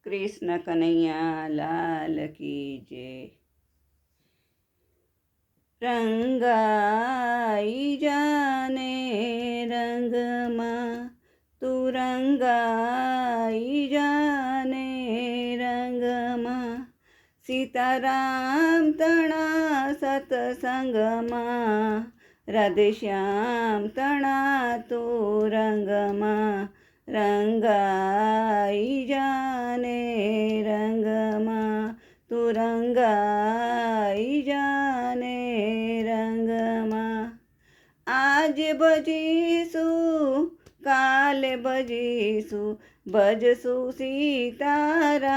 કૃષ્ણ કનૈયા લાલ કી જય। રંગાઈ જાને રંગમાં તું રંગાઈ જાને રંગમાં, સીતારામ તણા સતસંગમાં, રાધેશ્યામ તણા તું રંગમાં, રંગાઈ જાને રંગમાં તું રંગાઈ જાને રંગમાં। આજે ભજીશું કાલે ભજીશું ભજશું સીતારામ,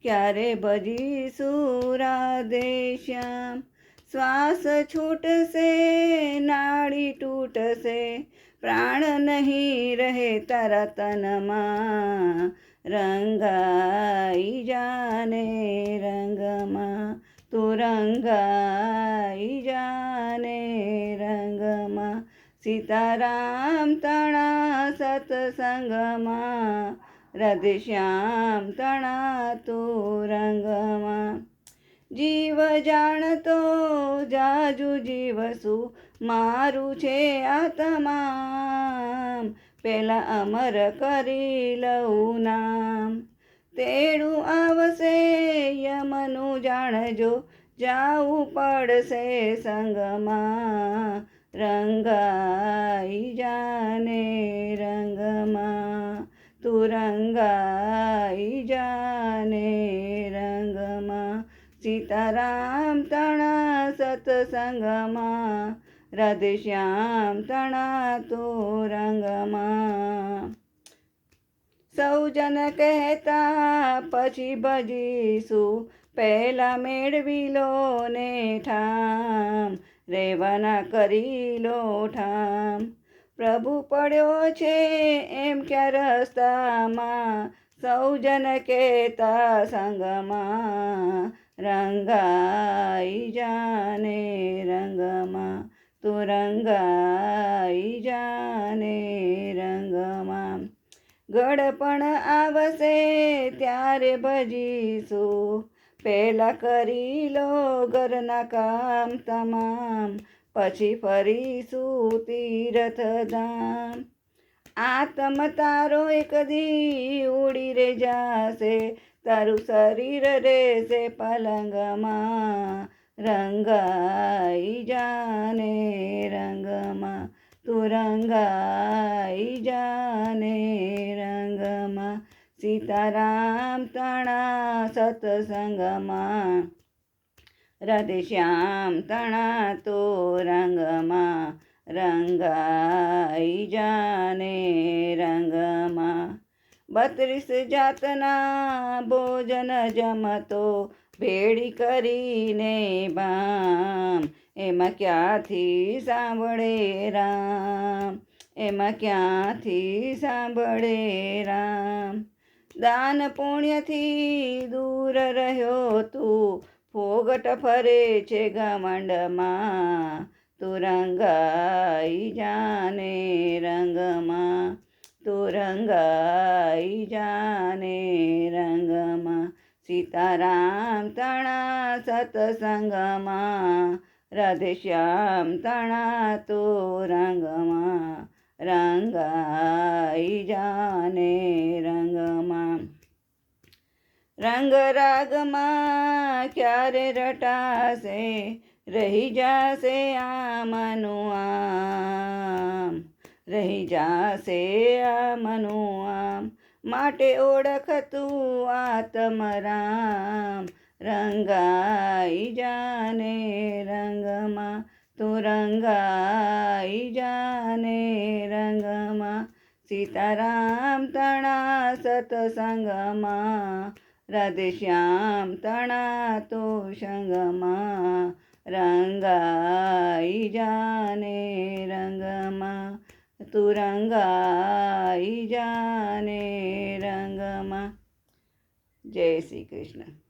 ક્યારે ભજીશું રાધેશ્યામ। શ્વાસ છૂટશે નાડી તૂટશે, પ્રાણ નહીં રહે તારા તનમાં, રંગાઈ જાને રંગમાં તું રંગાઈ જાને રંગમાં, સીતારામ તણા સતસંગમાં, રાધેશ્યામ તણા તું રંગમાં। જીવ જાણતો જાજુ જીવશું મારું છે આ તમામ, પેલા અમર કરી લઉં નામ, તેડું આવશે યમનું જાણજો જાવું પડશે સંગમાં, રંગાઈ જાને રંગમાં તું રંગાઈ જાને રંગમાં, સીતારામ તણા સતસંગમાં, રાધેશ્યામ તણા તું રંગમાં। સૌ જન કહેતા પછી ભજીશું, પહેલા મેળવી લો ને ઠામ, રેવાના કરી લો ઠામ, પ્રભુ પડ્યો છે એમ ક્યાં રસ્તામાં, સૌ જન કહેતા સંગમાં, રંગાઈ જાને રંગમાં તું રંગાઈ જાને રંગમાં। ગળપણ આવશે ત્યારે ભજીશું, પહેલા કરી લો ઘરના કામ તમામ, પછી ફરીશું તીર્થધામ। આત્મ તારો એક દી ઉડી રે જાશે, તારું શરીર રહેશે પલંગમાં, રંગાઈ જાને રંગમાં તું રંગાઈ જાને રંગમાં, સીતારામ તણા સતસંગમાં, રાધેશ્યામ તણા તું રંગમાં, રંગાઈ જાને રંગમાં। 32 જાતના ભોજન જમતો ભેળી કરીને બામ, એમાં ક્યાંથી સાંભળે રામ, એમાં ક્યાંથી સાંભળે રામ। દાન પુણ્યથી દૂર રહ્યો તું, ફોગટ ફરે છે ઘમંડમાં, તું રંગાઈ જાને રંગમાં તું રંગાઈ જાને રંગમાં, સીતારામ તણા સતસંગમાં, રાધેશ્યામ તણા તું રંગમાં, રંગાઈ જાને રંગમાં। રંગ રાગમાં ક્યારે રટાશે, રહી જાશે આમનું આમ, રહી જાશે આમનું આમ, માટે ઓળખતું આત્મરામ, રંગાઈ જાને રંગમાં તું રંગાઈ જાને રંગમાં, સીતારામ તણા સતસંગમાં, રાધેશ્યામ તણા તું સંગમાં, રંગાઈ જાને રંગમાં તું રંગાઈ જાને રંગમાં। જય શ્રી કૃષ્ણ।